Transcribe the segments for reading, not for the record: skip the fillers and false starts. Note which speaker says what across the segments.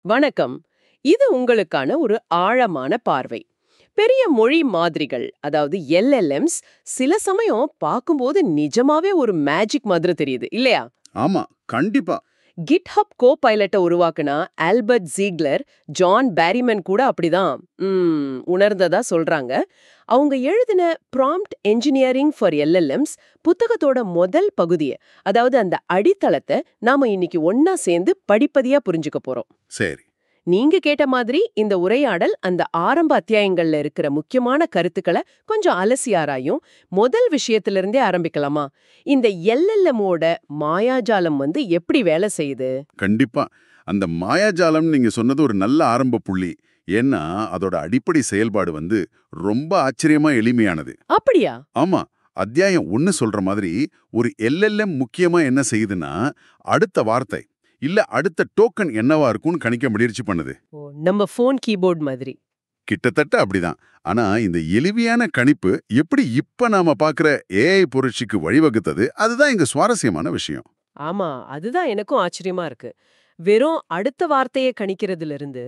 Speaker 1: வணக்கம். இது உங்களுக்கான ஒரு ஆழமான பார்வை. பெரிய மொழி மாதிரிகள், அதாவது எல்எல்எம்ஸ், சில சமயம் பார்க்கும்போது நிஜமாவே ஒரு மேஜிக் மாதிரி தெரியுது இல்லையா?
Speaker 2: ஆமா, கண்டிப்பா.
Speaker 1: கிட்ஹப் கோ பைலட்டை உருவாக்குனா ஆல்பர்ட் ஜீக்லர், ஜான் பேரிமன் கூட அப்படிதான் உணர்ந்ததா சொல்றாங்க. அவங்க எழுதின ப்ராம்ப்ட் என்ஜினியரிங் ஃபார் எல்எல்எம்ஸ் புத்தகத்தோட முதல் பகுதியை, அதாவது அந்த அடித்தளத்தை நாம இன்னைக்கு ஒன்னா சேர்ந்து படிப்படியா புரிஞ்சுக்க போறோம்.
Speaker 2: சரி.
Speaker 1: நீங்க கேட்ட மாதிரி இந்த உரையாடல் அந்த ஆரம்ப அத்தியாயங்கள்ல இருக்கிற முக்கியமான கருத்துக்களை கொஞ்சம் அலசி ஆராயும். முதல் விஷயத்திலிருந்தே ஆரம்பிக்கலாமா? இந்த எல்எல்எம்மோட மாயாஜாலம் எப்படி வேலை செய்யுது?
Speaker 2: கண்டிப்பா. அந்த மாயாஜாலம் நீங்க சொன்னது ஒரு நல்ல ஆரம்ப புள்ளி. ஏன்னா அதோட அடிப்படை செயல்பாடு ரொம்ப ஆச்சரியமா எளிமையானது.
Speaker 1: அப்படியா?
Speaker 2: ஆமா. அத்தியாயம் 1 சொல்ற மாதிரி ஒரு எல்எல்எம் முக்கியமா என்ன செய்யுதுன்னா, அடுத்த வார்த்தை இல்ல அடுத்த டோக்கன் என்னவா இருக்கும்னு கணிக்க முயற்சி பண்ணுது.
Speaker 1: நம்ம போன் கீபோர்ட் மாதிரி.
Speaker 2: கிட்டத்தட்ட அப்படிதான். ஆனா இந்த எளிமையான கணிப்பு எப்படி இப்ப நாம பாக்குற ஏஐ புரட்சிக்கு வழிவகுத்தது, அதுதான் இங்க சுவாரஸ்யமான விஷயம்.
Speaker 1: ஆமா, அதுதான் எனக்கும் ஆச்சரியமா இருக்கு. வெறும் அடுத்த வார்த்தையை கணிக்கிறதுல இருந்து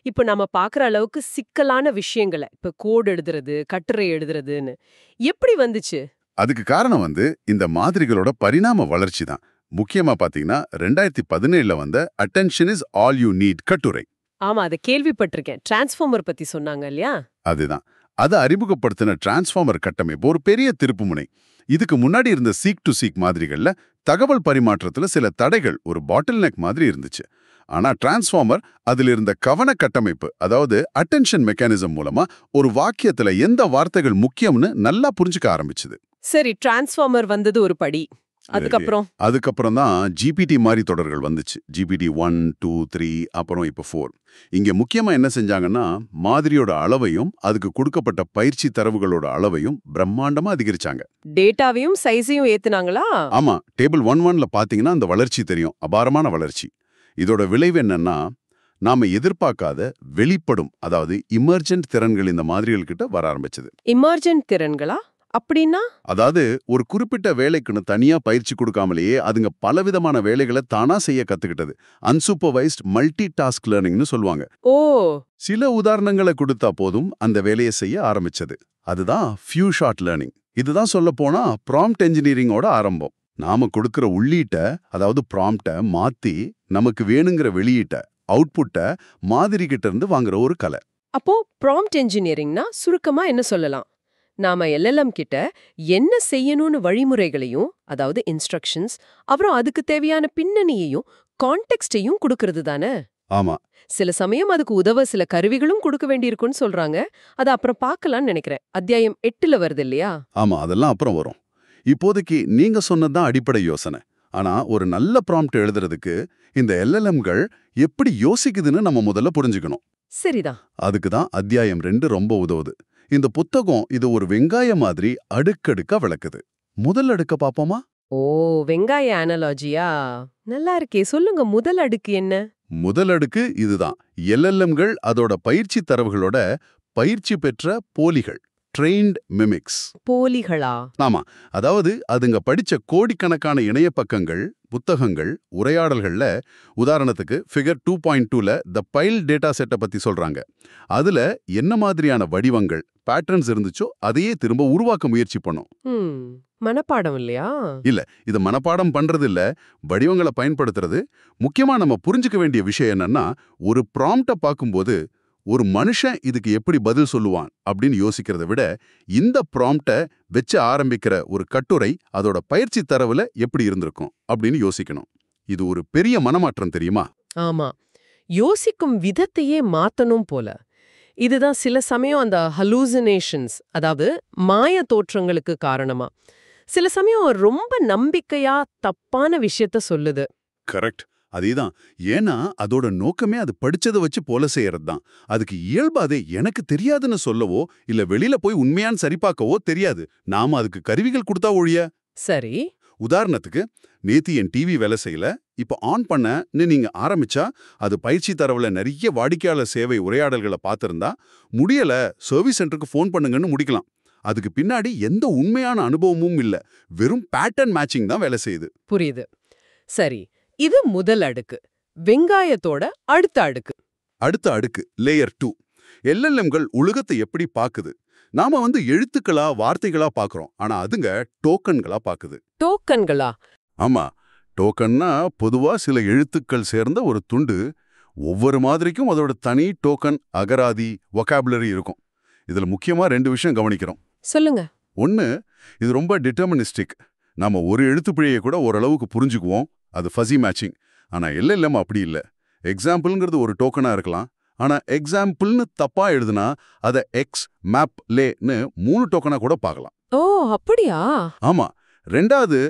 Speaker 1: இப்ப நம்ம பாக்குற அளவுக்கு சிக்கலான விஷயங்களை, இப்ப கோட் எழுதுறது, கட்டுரை எழுதுறதுன்னு எப்படி வந்துச்சு?
Speaker 2: அதுக்கு காரணம் இந்த மாதிரிகளோட பரிணாம வளர்ச்சி தான். முக்கியமா பாத்தீங்கன்னா 2017ல வந்த attention is all you need கட்டுரை.
Speaker 1: ஆமா, அதை கேள்விப்பட்டிருக்கேன். டிரான்ஸ்ஃபார்மர் பத்தி சொன்னாங்க இல்லையா?
Speaker 2: அதுதான். அதை அறிமுகப்படுத்தின டிரான்ஸ்ஃபார்மர் கட்டமைப்பு ஒரு பெரிய திருப்புமுனை. இதுக்கு முன்னாடி இருந்த சீக் டு சீக் மாதிரிகள்ல தகவல் பரிமாற்றத்துல சில தடைகள், ஒரு பாட்டில் நெக் மாதிரி இருந்துச்சு. ஆனா டிரான்ஸ்ஃபார்மர் அதுல இருந்த கவன கட்டமைப்பு, அதாவது அட்டென்ஷன் மெக்கானிசம் மூலமா ஒரு வாக்கியத்துல எந்த வார்த்தைகள் முக்கியம்னு நல்லா புரிஞ்சுக்க ஆரம்பிச்சுது.
Speaker 1: சரி, டிரான்ஸ்ஃபார்மர் வந்தது ஒரு படி.
Speaker 2: அதுக்கப்புறம் தான் ஜிபிடி மாதிரி தொடர்கள் வந்துச்சு. ஜிபிடி 1, 2, 3, அப்புறம் இப்போ 4. இங்க முக்கியமா என்ன செஞ்சாங்கன்னா, மாதிரியோட அளவையும் அதுக்கு கொடுக்கப்பட்ட பயிற்சி தரவுகளோட அளவையும் பிரம்மாண்டமா அதிகரிச்சாங்க.
Speaker 1: டேட்டாவையும் சைஸையும் ஏத்துனாங்களா?
Speaker 2: ஆமா, டேபிள் 1.1ல பாத்தீங்கன்னா அந்த வளர்ச்சி தெரியும். அபாரமான வளர்ச்சி. இதோட விளைவு என்னன்னா, நாம எதிர்பார்க்காத வெளிப்படும், அதாவது இமர்ஜென்ட் திறன்கள் இந்த மாதிரிகள் கிட்ட வர ஆரம்பிச்சது.
Speaker 1: இமர்ஜென்ட் திறன்களா? அப்படின்னா?
Speaker 2: அதாவது ஒரு குறிப்பிட்ட வேலைக்குன்னு தனியா பயிற்சி கொடுக்காமலேயே அதுங்க பலவிதமான வேலைகளை தானா செய்ய கத்துக்கிட்டது. அன்சூப்பர்வைஸ்ட் மல்டி டாஸ்க் லேர்னிங்னு சொல்லுவாங்க.
Speaker 1: ஓ.
Speaker 2: சில உதாரணங்களை கொடுத்தா போதும் அந்த வேலையை செய்ய ஆரம்பிச்சது. அதுதான் ஃபியூ ஷாட் லேர்னிங். இதுதான் சொல்ல போனா ப்ராம்ப்ட் என்ஜினியரிங்கோட ஆரம்பம். நாம கொடுக்கிற உள்ளீட்டை, அதாவது ப்ராம்ப்டை மாத்தி நமக்கு வேணுங்கிற வெளியீட்டை, அவுட்புட்டை மாதிரி கிட்ட இருந்து வாங்குற ஒரு கலை.
Speaker 1: அப்போ ப்ராம்ப்ட் என்ஜினியரிங்னா சுருக்கமா என்ன சொல்லலாம்? நாம எல்எல்எம் கிட்ட என்ன செய்யணும்னு வழிமுறைகளையும், அதாவது இன்ஸ்ட்ரக்ஷன்ஸ், அப்புறம் அதுக்கு தேவையான பின்னணியையும் கான்டெக்ஸ்டையும் கொடுக்கறது தானே?
Speaker 2: ஆமா.
Speaker 1: சில சமயம் அதுக்கு உதவ சில கருவிகளும் கொடுக்க வேண்டியிருக்கும்னு சொல்றாங்க. அது அப்புறம் பார்க்கலாம்னு நினைக்கிறேன். அத்தியாயம் 8ல வருது இல்லையா?
Speaker 2: ஆமா, அதெல்லாம் அப்புறம் வரும். இப்போதைக்கு நீங்க சொன்னதுதான் அடிப்படை யோசனை. ஆனா ஒரு நல்ல ப்ராம்ப்ட் எழுதுறதுக்கு இந்த எல்எல்எம்கள் எப்படி யோசிக்குதுன்னு நம்ம முதல்ல புரிஞ்சுக்கணும்.
Speaker 1: சரிதான்.
Speaker 2: அதுக்கு தான் அத்தியாயம் 2 ரொம்ப உதவுது. இந்த புத்தகம் இது ஒரு வெங்காய மாதிரி அடுக்கடுக்கா விளக்குது. முதல் அடுக்க பாப்போமா?
Speaker 1: ஓ, வெங்காய அனாலஜியா? நல்லா இருக்கே. சொல்லுங்க, முதல் அடுக்கு என்ன?
Speaker 2: முதல் அடுக்கு இதுதான். எல்எல்எம்கள் அதோட பயிற்சி தரவுகளோட பயிற்சி பெற்ற போலிகள், ட்ரெயின்ட் மிமிக்ஸ்.
Speaker 1: போலிகளா?
Speaker 2: ஆமா, அதாவது அதுங்க படிச்ச கோடிக்கணக்கான இணைய பக்கங்கள், புத்தகங்கள், உரையாடல்கள்ல, உதாரணத்துக்கு ஃபிகர் 2.2ல த பைல் டேட்டா செட்டை பத்தி சொல்றாங்க. அதுல என்ன மாதிரியான வடிவங்கள், பேட்டர்ன்ஸ் இருந்துச்சோ அதையே திரும்ப உருவாக்க முயற்சி பண்ணும்.
Speaker 1: மனப்பாடம் இல்லையா?
Speaker 2: இல்ல, இது மனப்பாடம் பண்றது இல்ல, வடிவங்களை பயன்படுத்துறது. முக்கியமா நம்ம புரிஞ்சுக்க வேண்டிய விஷயம் என்னன்னா, ஒரு ப்ராம்ப்ட பார்க்கும்போது ஒரு மனுஷன் இதுக்கு எப்படி பதில் சொல்லுவான் அப்படின்னு யோசிக்கிறத விட, இந்த ப்ராம்ப்ட வச்சு ஆரம்பிக்கிற ஒரு கட்டுரை அதோட பயிற்சி தரவுல எப்படி இருந்திருக்கும் அப்படின்னு யோசிக்கணும். இது ஒரு பெரிய மனமாற்றம், தெரியுமா?
Speaker 1: ஆமா, யோசிக்கும் விதத்தையே மாத்தணும் போல. இதுதான் சில சமயம் அந்த ஹலூசினேஷன்ஸ், அதாவது மாய தோற்றங்களுக்கு காரணமா. சில சமயம் ரொம்ப நம்பிக்கையா தப்பான விஷயத்த சொல்லுது.
Speaker 2: கரெக்ட். அதேதான். ஏன்னா அதோட நோக்கமே அது படிச்சதை வச்சு போல செய்யறது தான். அதுக்கு இயல்பாதே எனக்கு தெரியாதுன்னு சொல்லவோ இல்ல வெளியில போய் உண்மையான்னு சரிபார்க்கவோ தெரியாது. நாம அதுக்கு கருவிகள் கொடுத்தா ஒழிய.
Speaker 1: சரி.
Speaker 2: உதாரணத்துக்கு, நேத்து என் டிவி வேலை செய்யல, இப்ப ஆன் பண்ணன்னு நீங்க ஆரம்பிச்சா அது பயிற்சி தரவுல நிறைய வாடிக்கையாளர் சேவை உரையாடல்களை பார்த்திருந்தா, முடியல சர்வீஸ் சென்டருக்கு ஃபோன் பண்ணுங்கன்னு முடிக்கலாம். அதுக்கு பின்னாடி எந்த உண்மையான அனுபவமும் இல்ல, வெறும் பேட்டர்ன் மேட்சிங் தான் வேலை செய்யுது.
Speaker 1: புரியுது. சரி, இது முதல் அடுக்கு. வெங்காயத்தோட அடுத்த அடுக்கு.
Speaker 2: அடுத்த அடுக்கு லேயர் 2. எல்எல்எம்கள் உலகத்தை எப்படி பாக்குது? நாம எழுத்துக்களா வார்த்தைகளா பாக்குறோம், ஆனா அதுங்க டோக்கன்களா பாக்குது.
Speaker 1: டோக்கன்களா?
Speaker 2: ஆமா, டோக்கன்னா பொதுவா சில எழுத்துக்கள் சேர்ந்த ஒரு துண்டு. ஒவ்வொரு மாதிரிக்கும் அதோட தனி டோக்கன், அகராதி, வொகாபுலரி இருக்கும். இதுல முக்கியமா 2 விஷயம் கவனிக்கிறோம்.
Speaker 1: சொல்லுங்க.
Speaker 2: ஒன்னு, இது ரொம்ப டிட்டர்மினிஸ்டிக். நாம ஒரு எழுத்து பிழையை கூட ஓரளவுக்கு புரிஞ்சுக்குவோம், அது ஃபஸி மேட்சிங். ஆனா எல்எல்எம் அப்படி இல்ல. எக்ஸாம்பிள்ங்கிறது ஒரு டோக்கனா இருக்கலாம், ஆனா எக்ஸாம்பிள்னு தப்பா எழுதுனா அதை எக்ஸ், மேப், லேன்னு 3 டோக்கனா கூட பார்க்கலாம்.
Speaker 1: ஓ, அப்படியா?
Speaker 2: ஆமா. 2வது,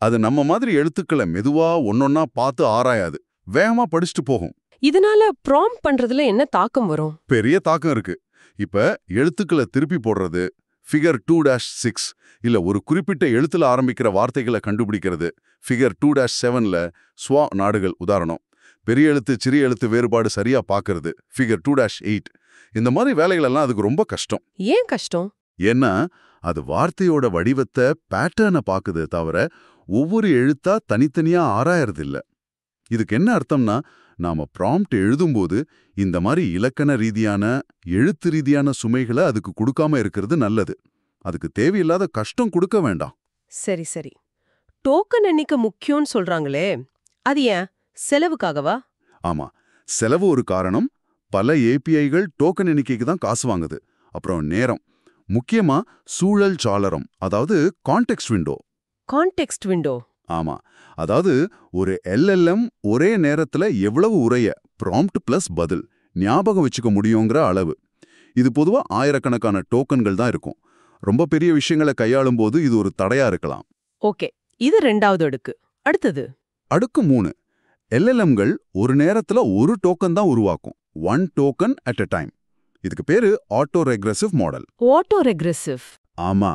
Speaker 2: அது நம்ம மாதிரி எழுத்துக்களை மெதுவா ஒன்னொன்னா பார்த்து ஆராயாது, வேகமா படிச்சுட்டு போகும்.
Speaker 1: இதனால ப்ராம்ப்ட் பண்றதுல என்ன தாக்கம் வரும்?
Speaker 2: பெரிய தாக்கம் இருக்கு. இப்ப எழுத்துக்களை திருப்பி போடுறது, ஃபிகர் 2-6, இல்ல ஒரு குறிப்பிட்ட எழுத்துல ஆரம்பிக்கிற வார்த்தைகளை கண்டுபிடிக்கிறது, ஃபிகர் 2-7ல ஸ்வா நாடுகள் உதாரணம். பெரிய எழுத்து சிறிய எழுத்து வேறுபாடு சரியா பார்க்கறது, ஃபிகர் 2-8. இந்த மாதிரி வேலைகளெல்லாம் அதுக்கு ரொம்ப கஷ்டம்.
Speaker 1: ஏன் கஷ்டம்?
Speaker 2: ஏன்னா அது வார்த்தையோட வடிவத்தை, பேட்டர்னை பாக்குது தவிர ஒவ்வொரு எழுத்தா தனித்தனியா ஆராயறது இல்ல. இதுக்கு என்ன அர்த்தம்னா, நாம ப்ராம்ப்ட் எழுதும்போது இந்த மாதிரி இலக்கண ரீதியான, எழுத்து ரீதியான சுமைகளை அதுக்கு கொடுக்காம இருக்கிறது நல்லது. அதுக்கு தேவையில்லாத கஷ்டம் கொடுக்க வேண்டாம்.
Speaker 1: சரி சரி. டோக்கன் எண்ணிக்கை முக்கியம்னு சொல்றாங்களே, அது ஏன்? செலவுக்காகவா?
Speaker 2: ஆமா, செலவு ஒரு காரணம். பல ஏபிஐகள் டோக்கன் எண்ணிக்கைக்கு தான் காசு வாங்குது. அப்புறம் நேரம், முக்கியமா சூழல் சாளரம், அதாவது கான்டெக்ஸ்ட் விண்டோ.
Speaker 1: Context window?
Speaker 2: ஆமா, அதாவது ஒரு எல்எல்எம் ஒரே நேரத்துல எவ்வளவு உரைய, ப்ராம்ப்ட் பிளஸ் பதில், ஞாபகம் வச்சுக்க முடியுங்கிற அளவு. இது பொதுவா ஆயிரக்கணக்கான டோக்கன்கள் தான் இருக்கும். ரொம்ப பெரிய விஷயங்களை கையாளும் போது இது ஒரு தடையா இருக்கலாம்.
Speaker 1: ஓகே, இது 2வது அடுக்கு. அடுத்தது
Speaker 2: அடுக்கு 3. எல்எல்எம்கள் ஒரு நேரத்துல ஒரு டோக்கன் தான் உருவாக்கும், 1 டோக்கன் அட் a டைம். இதுக்கு பேரு auto regressive model.
Speaker 1: Auto regressive?
Speaker 2: ஆமா,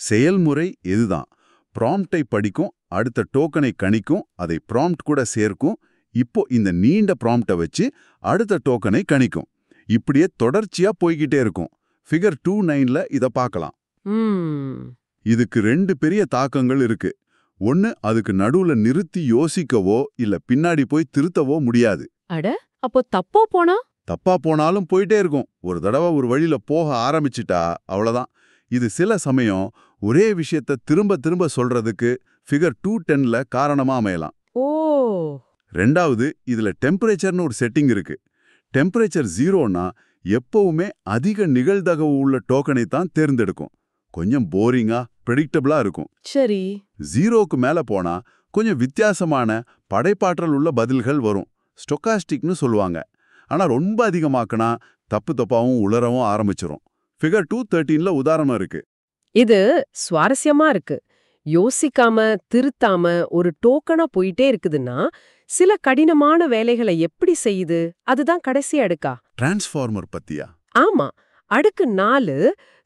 Speaker 2: செயல்முறை இதுதான். ப்ராம்ப்டை படிக்கும், அடுத்த டோக்கனை கணிக்கும், அதை ப்ராம்ப்ட் கூட சேர்க்கும், இப்போ இந்த நீண்ட ப்ராம்ப்டை வச்சு அடுத்த டோக்கனை கணிக்கும். இப்படியே தொடர்ச்சியா போய்கிட்டே இருக்கும். ஃபிகர் 2-9ல இத பார்க்கலாம். இதுக்கு 2 பெரிய தாக்கங்கள் இருக்கு. ஒன்னு, அதுக்கு நடுவுல நிறுத்தி யோசிக்கவோ இல்ல பின்னாடி போய் திருத்தவோ முடியாது.
Speaker 1: அட, அப்போ தப்பா போனா?
Speaker 2: தப்பா போனாலும் போயிட்டே இருக்கும். ஒரு தடவை ஒரு வழியில போக ஆரம்பிச்சிட்டா அவ்வளவுதான். இது சில சமயம் ஒரே விஷயத்தை திரும்ப திரும்ப சொல்றதுக்கு ஃபிகர் 210ல காரணமா அமையலாம்.
Speaker 1: ஓ.
Speaker 2: 2வது, இதுல டெம்பரேச்சர்னு ஒரு செட்டிங் இருக்கு. டெம்பரேச்சர் 0னா எப்பவுமே அதிக நிகழ்தகவு உள்ள டோக்கனை தான் தேர்ந்தெடுக்கும். கொஞ்சம் போரிங்கா, ப்ரெடிக்டபிளா இருக்கும்.
Speaker 1: சரி.
Speaker 2: 0க்கு மேல போனா கொஞ்சம் வித்தியாசமான, படைப்பாற்றல் உள்ள பதில்கள் வரும். ஸ்டொக்காஸ்டிக்னு சொல்லுவாங்க. ஆனா ரொம்ப அதிகமாக்குனா தப்பு தப்பாவும் உளரவும் ஆரம்பிச்சிரும். ஃபிகர் 213ல உதாரணம் இருக்கு.
Speaker 1: இது சுவாரஸ்யமா இருக்கு. யோசிக்காம திருத்தாம ஒரு டோக்கனா போயிட்டே இருக்குதுன்னா, சில கடினமான வேலைகளை எப்படி செய்யுது? அதுதான் கடைசி அடுக்கா?
Speaker 2: டிரான்ஸ்ஃபார்மர் பத்தியா?
Speaker 1: ஆமா. அடுக்கு 4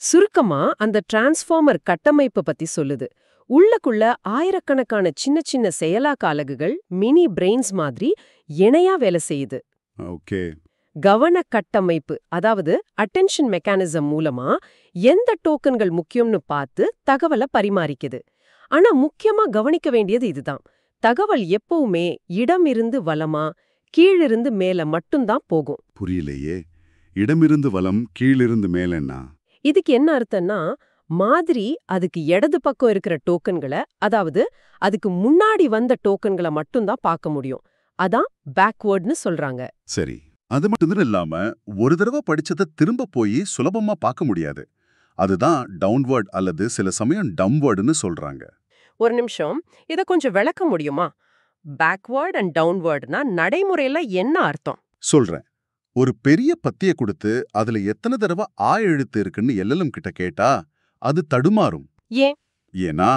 Speaker 1: சுருக்கமா அந்த டிரான்ஸ்ஃபார்மர் கட்டமைப்பு பத்தி சொல்லுது. உள்ளக்குள்ள ஆயிரக்கணக்கான சின்ன சின்ன செயலாக்க அலகுகள், மினி பிரெயின்ஸ் மாதிரி இணையா வேலை செய்யுது.
Speaker 2: ஓகே.
Speaker 1: கவன கட்டமைப்பு, அதாவது அட்டென்ஷன் மெக்கானிசம் மூலமா எந்த டோக்கன்கள் முக்கியம்னு பார்த்து தகவலை பரிமாறிக்குது. ஆனா முக்கியமா கவனிக்க வேண்டியது இதுதான். தகவல் எப்பவுமே இடமிருந்து வலமா, கீழிருந்து மேல மட்டும்தான் போகும்.
Speaker 2: புரியலையே. இடமிருந்து வலம், கீழிருந்து மேலன்னா? இதுக்கு
Speaker 1: என்ன அர்த்தம்னா, மாதிரி அதுக்கு இடது பக்கம் இருக்கிற டோக்கன்களை, அதாவது அதுக்கு முன்னாடி வந்த டோக்கன்களை மட்டும்தான் பார்க்க முடியும். அதான் பேக்வர்ட்னு சொல்றாங்க.
Speaker 2: சரி. அது மட்டும் இல்லாம ஒரு தடவை படிச்சதை திரும்ப போய் சுலபமா பார்க்க முடியாது. அதுதான் டவுன்வர்ட் அல்லது சில சமயம் டம்வர்டுன்னு சொல்றாங்க.
Speaker 1: ஒரு நிமிஷம், இத கொஞ்சம் விளக்க முடியுமா? பேக்வர்ட் அண்ட் டவுன்வர்ட்னா நடைமுறையில என்ன அர்த்தம்?
Speaker 2: சொல்றேன். ஒரு பெரிய பத்திய கொடுத்து அதுல எத்தனை தடவை ஆ எழுத்து இருக்குன்னு எல்எல்எம் கிட்ட கேட்டா அது தடுமாறும்.
Speaker 1: ஏன்?
Speaker 2: ஏன்னா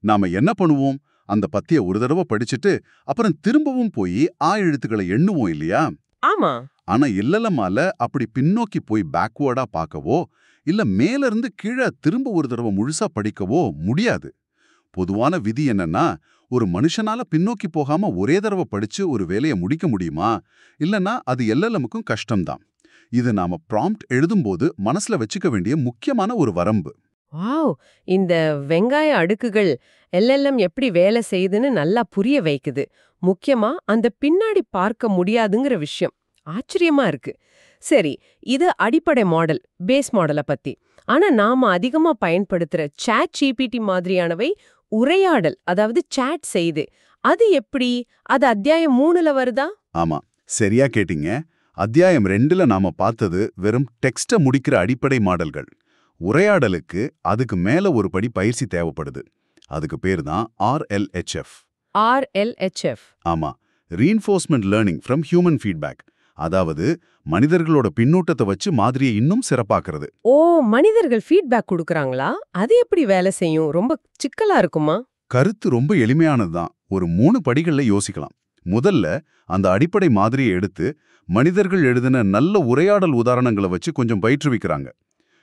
Speaker 2: நாம என்ன பண்ணுவோம், அந்த பத்திய ஒரு தடவை படிச்சுட்டு அப்புறம் திரும்பவும் போய் ஆ எழுத்துக்களை எண்ணுவோம் இல்லையா?
Speaker 1: ஆமா.
Speaker 2: ஆனா எல்எல்எம்மால அப்படி பின்னோக்கி போய் பேக்வர்டா பார்க்கவோ இல்ல மேல இருந்து கீழே திரும்ப ஒரு தடவை முழுசா படிக்கவோ முடியாது. பொதுவான விதி என்னன்னா, ஒரு மனுஷனால பின்னோக்கி போகாம ஒரே தடவை படிச்சு ஒரு வேலையை முடிக்க முடியுமா? இல்லனா அது எல்எல்எம்முக்கும் கஷ்டம்தான். இது நாம ப்ராம்ப்ட் எழுதும்போது மனசுல வச்சுக்க வேண்டிய முக்கியமான ஒரு வரம்பு.
Speaker 1: வாவ், இந்த வெங்காய அடுக்குகள் எல்எல்எம் எப்படி வேலை செய்யுதுன்னு நல்லா புரிய வைக்குது. முக்கியமா அந்த பின்னாடி பார்க்க முடியாதுங்கிற விஷயம். ஆச்சரியமா இருக்கு. சரி, இது அடிப்படை மாடல், பேஸ் மாடல பத்தி. ஆனா நாம அதிகமா பயன்படுத்துற சாட் ஜிபிடி மாதிரியானவை உரையாடல், அதாவது சாட் செய்து. அது எப்படி? அது அத்தியாயம் 3ல வருதா?
Speaker 2: ஆமா, சரியா கேட்டீங்க. அத்தியாயம் 2ல நாம பார்த்தது வெறும் டெக்ஸ்ட முடிக்கிற அடிப்படை மாடல்கள். உரையாடலுக்கு அதுக்கு மேல ஒரு படி பயிற்சி தேவைப்படுது. அதுக்கு பேர் தான் RLHF.
Speaker 1: RLHF.
Speaker 2: ஆமா, ரீன்ஃபோர்ஸ்மென்ட் லேர்னிங் ஃப்ரம் ஹியூமன் ஃபீட்பேக். அதாவது மனிதர்களோட பின்னூட்டத்தை வச்சு மாதிரியை இன்னும் சிறப்பாக்குறது.
Speaker 1: ஓ, மனிதர்கள் ஃபீட்பேக் குடுக்கறாங்களா? அது எப்படி வேலை செய்யும்? ரொம்ப சிக்கலா இருக்குமா?
Speaker 2: கருத்து ரொம்ப எளிமையானதுதான். ஒரு 3 படிகள்ல யோசிக்கலாம். முதல்ல அந்த அடிப்படை மாதிரியை எடுத்து மனிதர்கள் எழுதின நல்ல உரையாடல் உதாரணங்களை வச்சு கொஞ்சம் பயிற்றுவிக்கிறாங்க.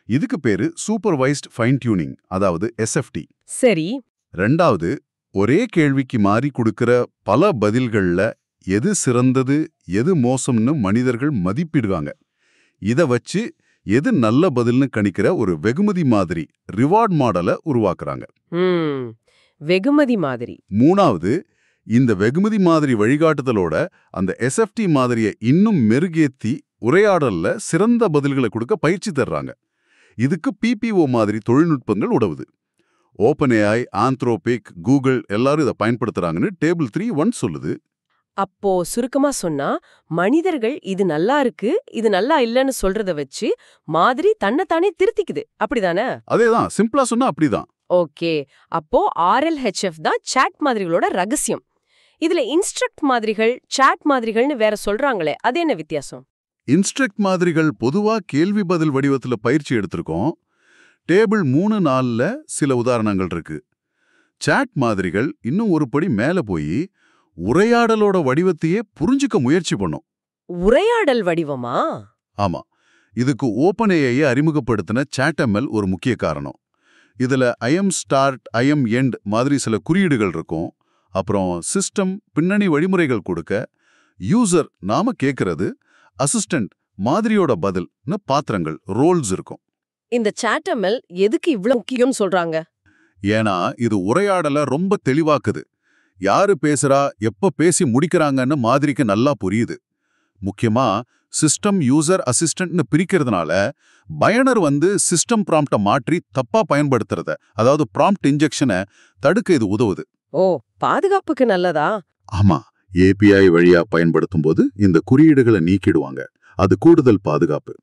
Speaker 2: இதுக்கு பேரு சூப்பர்வைஸ்ட் ஃபைன் டியூனிங், அதாவது SFT.
Speaker 1: சரி.
Speaker 2: ரெண்டாவது, ஒரே கேள்விக்கு மாறி கொடுக்கிற பல பதில்கள்ல எது சிறந்தது எது மோசம்னு மனிதர்கள் மதிப்பிடுவாங்க. இத வச்சு எது நல்ல பதில்னு கணிக்கிற ஒரு வெகுமதி மாதிரி, ரிவார்ட் மாடலை உருவாக்குறாங்க.
Speaker 1: வெகுமதி மாதிரி.
Speaker 2: மூணாவது, இந்த வெகுமதி மாதிரி வழிகாட்டுதலோட அந்த SFT மாதிரியை இன்னும் மெருகேத்தி உரையாடல்ல சிறந்த பதில்களை கொடுக்க பயிற்சி தர்றாங்க. இதுக்கு PPO மாதிரி தொழில்நுட்பங்கள் உதவுது. OpenAI, Anthropic, Google எல்லாரும் இதை பயன்படுத்துறாங்கன்னு டேபிள் 3.1 சொல்லுது.
Speaker 1: அப்போ சுருக்கமா சொன்னா, மனிதர்கள் இது நல்லா இருக்கு, இது நல்லா இல்லன்னு சொல்றத வச்சு மாதிரி தன்னைத்தானே திருத்திக்குது, அப்படிதானே?
Speaker 2: அதேதான், சிம்பிளா சொன்னா அப்படிதான்.
Speaker 1: ஓகே, அப்போ RLHF தான் சாட் மாதிரிகளோட ரகசியம். இதுல இன்ஸ்ட்ரக்ட் மாதிரிகள், சாட் மாதிரிகள்னு வேற சொல்றாங்களே, அது என்ன வித்தியாசம்?
Speaker 2: இன்ஸ்ட்ரக்ட் மாதிரிகள் பொதுவா கேள்வி பதில் வடிவத்துல பயிற்சி எடுத்திருக்கோம். டேபிள் 3.4ல சில உதாரணங்கள் இருக்கு. சாட் மாதிரிகள் இன்னும் ஒரு படி மேல போய் உரையாடலோட வடிவத்தையே புரிஞ்சுக்க முயற்சி பண்ணும்.
Speaker 1: உரையாடல் வடிவமா?
Speaker 2: ஆமா, இதுக்கு OpenAI அறிமுகப்படுத்தின ChatML ஒரு முக்கிய காரணம். இதுல I am start, I am end மாதிரி சில குறியீடுகள் இருக்கும். அப்புறம் சிஸ்டம் பின்னணி வழிமுறைகள் கொடுக்க, யூசர் நாம கேட்கறது, அசிஸ்டன்ட் மாதிரியோட பதில்னு பாத்திரங்கள், ரோல்ஸ் இருக்கும்.
Speaker 1: இந்த சாட்டமல் எதுக்கு இவ்ளோ முக்கியம் சொல்றாங்க?
Speaker 2: ஏன்னா இது உரையாடல ரொம்ப தெளிவாக்குது. யாரு பேசுறா, எப்ப பேசி முடிக்கிறாங்கன்னு மாதிரிக்கு நல்லா புரியுது. முக்கியமா சிஸ்டம், யூசர், அசிஸ்டன்ட்னு பிரிக்கிறதுனால பயனர் சிஸ்டம் ப்ராம்ப்ட மாற்றி தப்பா பயன்படுத்துறத, அதாவது ப்ராம்ப்ட் இன்ஜெக்ஷனை தடுக்க இது உதவுது.
Speaker 1: ஓ, பாதுகாப்புக்கு நல்லதா?
Speaker 2: ஆமா, API வழியா பயன்படுத்தும் போது இந்த குறியீடுகளை நீக்கிடுவாங்க. அது கூடுதல் பாதுகாப்பு.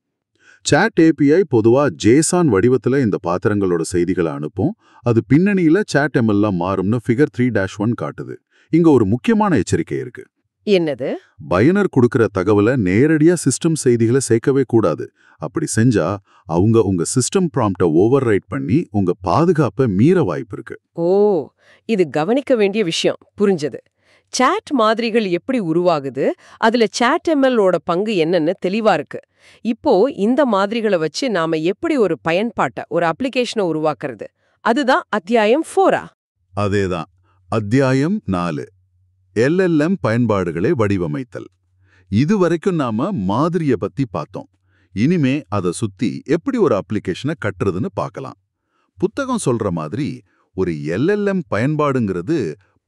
Speaker 2: சாட் API பொதுவா JSON வடிவத்துல இந்த பாத்திரங்களோட செய்திகளை அனுப்பும். அது பின்னணியில ChatML மாறும்னு ஃபிகர் 3-1 காட்டுது. இங்க ஒரு முக்கியமான எச்சரிக்கை இருக்கு.
Speaker 1: என்னது?
Speaker 2: பயனர் கொடுக்கிற தகவலை நேரடியா சிஸ்டம் செய்திகளை சேர்க்கவே கூடாது. அப்படி செஞ்சா அவங்க உங்க சிஸ்டம் ப்ராம்ப்ட ஓவர் ரைட் பண்ணி உங்க பாதுகாப்பை மீற வாய்ப்பு இருக்கு.
Speaker 1: ஓ, இது கவனிக்க வேண்டிய விஷயம். புரிஞ்சது. சாட் மாதிரிகள் எப்படி உருவாகுது, அதுல ChatML-ஓட பங்கு என்னன்னு தெளிவா இருக்கு. இப்போ இந்த மாதிரிகளை வச்சு நாம எப்படி ஒரு பயன்பாட்டை, ஒரு அப்ளிகேஷனை உருவாக்குறது, அதுதான் அத்தியாயம் 4.
Speaker 2: அதேதான், அத்தியாயம் 4, LLM பயன்பாடுகளை வடிவமைத்தல். இதுவரைக்கும் நாம மாதிரிய பத்தி பார்த்தோம். இனிமே அதை சுத்தி எப்படி ஒரு அப்ளிகேஷனை கட்டுறதுன்னு பார்க்கலாம். புத்தகம் சொல்ற மாதிரி ஒரு LLM பயன்பாடுங்கிறது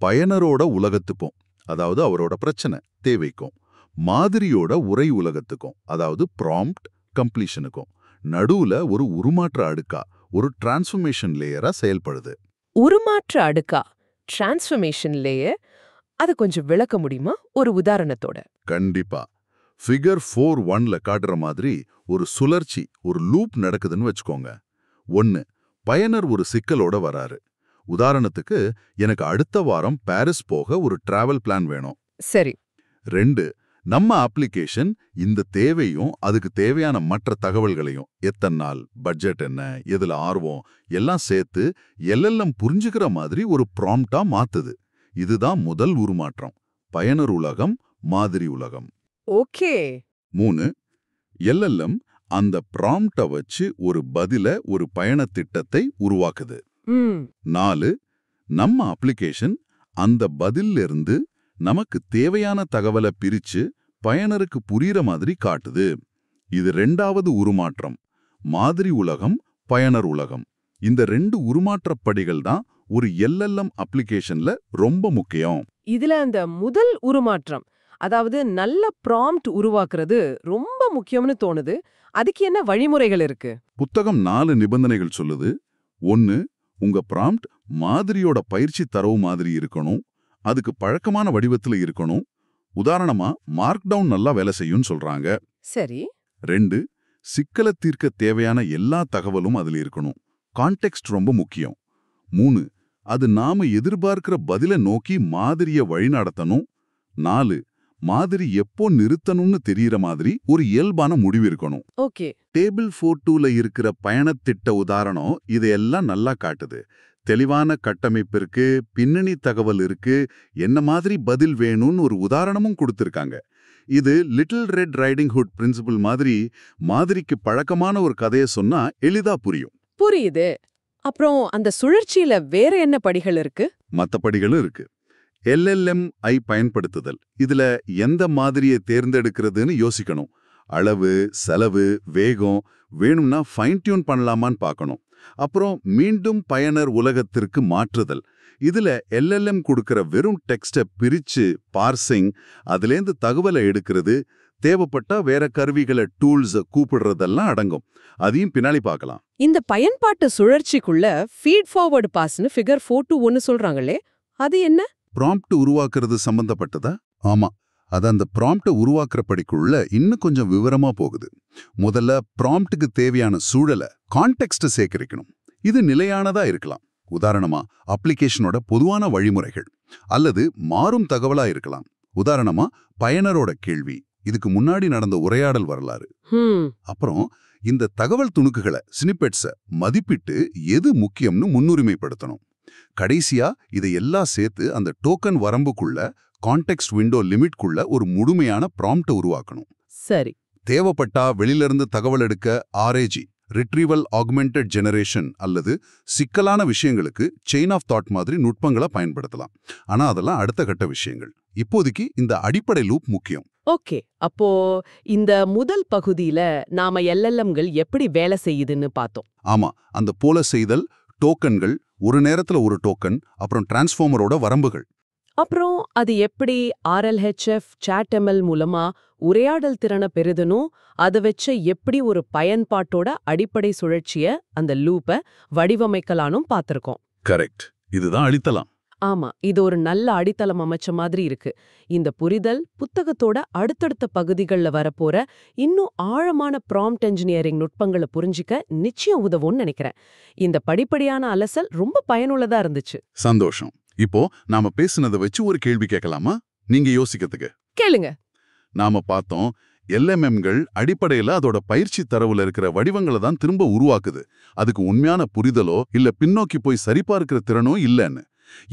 Speaker 2: பயனரோட உலகத்துக்கும், அதாவது அவரோட பிரச்சனை தேவைக்கும், மாதிரியோட உரை உலகத்துக்கும், அதாவது ப்ராம்ப்ட் கம்ப்ளீஷனுக்கும் நடுவுல ஒரு உருமாற்ற அடுக்கா, ஒரு டிரான்ஸ்ஃபர்மேஷன் லேயரா செயல்படுது.
Speaker 1: உருமாற்ற அடுக்கா, டிரான்ஸ்ஃபர்மேஷன் லேயர், அது கொஞ்சம் விளக்க முடியுமா ஒரு உதாரணத்தோட?
Speaker 2: கண்டிப்பா. ஃபிகர் 4.1ல காட்டுற மாதிரி ஒரு சுழற்சி, ஒரு லூப் நடக்குதுன்னு வச்சுக்கோங்க. 1, பயனர் ஒரு சிக்கலோட வராரு. உதாரணத்துக்கு, எனக்கு அடுத்த வாரம் பாரிஸ் போக ஒரு டிராவல் பிளான் வேணும்.
Speaker 1: சரி.
Speaker 2: 2, நம்ம அப்ளிகேஷன் இந்த தேவையும் அதுக்கு தேவையான மற்ற தகவல்களையும், எத்தனை நாள், பட்ஜெட் என்ன, எதுல ஆர்வம் எல்லாம் சேர்த்து LLM புரிஞ்சுக்கிற மாதிரி ஒரு ப்ராம்ப்டா மாத்துது. இதுதான் முதல் உருமாற்றம், பயனர் உலகம், மாதிரி உலகம்.
Speaker 1: ஓகே.
Speaker 2: 3, LLM அந்த ப்ராம்ப்ட வச்சு ஒரு பதில, ஒரு பயணத் திட்டத்தை உருவாக்குது. 4, நம்ம அப்ளிகேஷன் அந்த பதில்ல இருந்து நமக்கு தேவையான தகவலை பிரிச்சு பயனருக்கு புரியுற மாதிரி காட்டுது. இது 2வது உருமாற்றம், மாதிரி உலகம், பயனர் உலகம். இந்த 2 உருமாற்றப் படிகள் தான் ஒரு LLM அப்ளிகேஷன்ல ரொம்ப முக்கியம்.
Speaker 1: இதுல அந்த முதல் உருமாற்றம்,
Speaker 3: அதாவது நல்ல ப்ராம்ப்ட் உருவாக்குறது ரொம்ப முக்கியம்னு தோணுது. அதுக்கு என்ன வழிமுறைகள் இருக்கு?
Speaker 2: புத்தகம் 4 நிபந்தனைகள் சொல்லுது. 1, உங்க ப்ராம்ப்ட் மாதிரியோட பயிற்சி தரவு மாதிரி இருக்கணும். அதுக்கு பழக்கமான வடிவத்துல இருக்கணும். உதாரணமா மார்க்டவுன் நல்லா வேலை செய்யும்னு சொல்றாங்க.
Speaker 3: சரி.
Speaker 2: 2, சிக்கலை தீர்க்க தேவையான எல்லா தகவலும் அதுல இருக்கணும். கான்டெக்ஸ்ட் ரொம்ப முக்கியம். 3, அது நாம எதிர்பார்க்கிற பதிலை நோக்கி மாதிரிய வழிநடத்தணும். 4, மாதிரி எப்போ நிறுத்தணும்னு தெரியற மாதிரி ஒரு இயல்பான முடிவு இருக்கணும்.
Speaker 3: ஓகே.
Speaker 2: டேபிள் 4.2ல இருக்கிற பயணத்திட்ட உதாரணம் இதையெல்லாம் நல்லா காட்டுது. தெளிவான கட்டமைப்பிற்கு, பின்னணி தகவல் இருக்கு, என்ன மாதிரி பதில் வேணும்னு ஒரு உதாரணமும் கொடுத்திருக்காங்க. இது little red riding hood principle மாதிரிக்கு பழக்கமான ஒரு கதையை சொன்னா எளிதா புரியும்.
Speaker 3: புரியுது. அப்புறம் அந்த சுழற்சியில வேற என்ன படிகள் இருக்கு?
Speaker 2: மத்த படிகளும் இருக்கு. LLM ஐ பயன்படுத்துதல். இதுல எந்த மாதிரியை தேர்ந்தெடுக்கிறதுன்னு யோசிக்கணும். அளவு, செலவு, வேகம் வேணும்னா ஃபைன் டியூன் பண்ணலாமான்னு பார்க்கணும். அப்புறம் மீண்டும் பயனர் உலகத்திற்கு மாற்றுதல். இதுல LLM கொடுக்கிற வெறும் டெக்ஸ்ட பிரிச்சு பார்சிங், அதுலேருந்து தகவலை எடுக்கிறது, தேவைப்பட்டா வேற கருவிகளை டூல்ஸ் கூப்பிடுறதெல்லாம் அடங்கும். அதையும் பின்னாடி பார்க்கலாம்.
Speaker 3: இந்த பயன்பாட்டு சுழற்சிக்குள்ள ஃபீட் ஃபார்வர்ட் பாஸ்னு ஃபிகர் 4-1 சொல்றாங்களே, அது என்ன?
Speaker 2: ப்ராம்ப்ட் உருவாக்குறது சம்பந்தப்பட்டதா? ஆமா. அது அந்த ப்ராம்ப்ட உருவாக்குற படிக்குள்ள இன்னும் கொஞ்சம் விவரமா போகுது. முதல்ல ப்ராம்ப்டுக்கு தேவையான சூழலை, கான்டெக்ஸ்ட சேகரிக்கணும். இது நிலையானதா இருக்கலாம். உதாரணமா அப்ளிகேஷனோட பொதுவான வழிமுறைகள், அல்லது மாறும் தகவலா இருக்கலாம். உதாரணமா பயனரோட கேள்வி, இதுக்கு முன்னாடி நடந்த உரையாடல் வரலாறு. அப்புறம் இந்த தகவல் துணுக்குகளை, ஸ்னிப்பெட்ஸ மதிப்பிட்டு எது முக்கியம்னு முன்னுரிமைப்படுத்தணும். கடைசியா இதை எல்லாம் சேர்த்து அந்த டோக்கன் வரம்புக்குள்ள, கான்டெக்ஸ்ட் விண்டோ லிமிட்குள்ள ஒரு முழுமையான ப்ராம்ப்ட உருவாக்கணும்.
Speaker 3: சரி.
Speaker 2: தேவைப்பட்டா வெளியிலிருந்து தகவல் எடுக்க RAG, ரிட்ரீவல் ஆக்மெண்டட் ஜெனரேஷன், அல்லது சிக்கலான விஷயங்களுக்கு செயின் ஆஃப் தாட் மாதிரி நுட்பங்களை பயன்படுத்தலாம். ஆனா அதெல்லாம் அடுத்த கட்ட விஷயங்கள். இப்போதைக்கு இந்த அடிப்படை லூப் முக்கியம்.
Speaker 3: ஓகே. அப்போ இந்த முதல் பகுதியில நாம LLMகள் எப்படி வேலை செய்யுதுன்னு பார்த்தோம்.
Speaker 2: ஆமா, அந்த போல செய்தல், டோக்கன்கள், ஒரு நேரத்துல ஒரு டோக்கன், அப்புறம் டிரான்ஸ்ஃபார்மரோட வரம்புகள்.
Speaker 3: அப்புறம் அது எப்படி RLHF, ChatML மூலமா உரையாடல் திறனை பெறுதனும், அதை வச்சு எப்படி ஒரு பயன்பாட்டோட அடிப்படை சுழற்சிய, அந்த லூப்பை வடிவமைக்கலானும் பார்த்திருக்கோம்.
Speaker 2: கரெக்ட். இதுதான் அடித்தளம்.
Speaker 3: ஆமா, இது ஒரு நல்ல அடித்தளம் அமைச்ச மாதிரி இருக்கு. இந்த புரிதல் புத்தகத்தோட அடுத்தடுத்த பகுதிகளில் வரப்போற இன்னும் ஆழமான ப்ராம்ப்ட் என்ஜினியரிங் நுட்பங்களை புரிஞ்சிக்க நிச்சயம் உதவும்னு நினைக்கிறேன். இந்த படிப்படியான அலசல் ரொம்ப பயனுள்ளதா இருந்துச்சு.
Speaker 2: சந்தோஷம். இப்போ நாம பேசுனதை வச்சு ஒரு கேள்வி கேட்கலாமா? நீங்க யோசிக்கிறதுக்கு.
Speaker 3: கேளுங்க.
Speaker 2: நாம பார்த்தோம், LMMகள் அடிப்படையில அதோட பயிற்சி தரவுல இருக்கிற வடிவங்களை தான் திரும்ப உருவாக்குது. அதுக்கு உண்மையான புரிதலோ இல்ல பின்னோக்கி போய் சரிபார்க்கிற திறனோ இல்லைன்னு.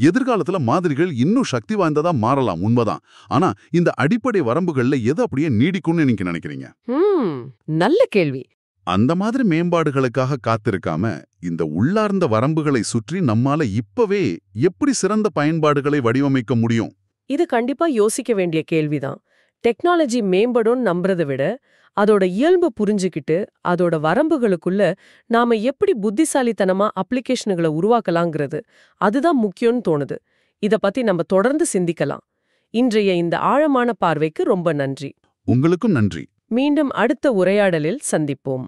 Speaker 2: எதிர்காலத்துல மாதிரிகள் இன்னும் சக்தி வாய்ந்ததா மாறலாம், உண்மைதான். ஆனா இந்த அடிப்படை வரம்புகள்ல எது அப்படியே நீடிக்கும்னு நீங்க நினைக்கிறீங்க?
Speaker 3: நல்ல கேள்வி.
Speaker 2: அந்த மாதிரி மேம்பாடுகளுக்காக காத்திருக்காம, இந்த உள்ளார்ந்த வரம்புகளை சுற்றி நம்மால இப்பவே எப்படி சிறந்த பயன்பாடுகளை வடிவமைக்க முடியும்?
Speaker 1: இது கண்டிப்பா யோசிக்க வேண்டிய கேள்விதான். டெக்னாலஜி மேம்படும் நம்புறதை விட, அதோட இயல்பு புரிஞ்சுக்கிட்டு, அதோட வரம்புகளுக்குள்ள நாம எப்படி புத்திசாலித்தனமா அப்ளிகேஷன்களை உருவாக்கலாங்கிறது, அதுதான் முக்கியம்னு தோணுது. இத பத்தி நம்ம தொடர்ந்து சிந்திக்கலாம். இன்றைய இந்த ஆழமான பார்வைக்கு ரொம்ப நன்றி.
Speaker 2: உங்களுக்கும் நன்றி.
Speaker 1: மீண்டும் அடுத்த உரையாடலில் சந்திப்போம்.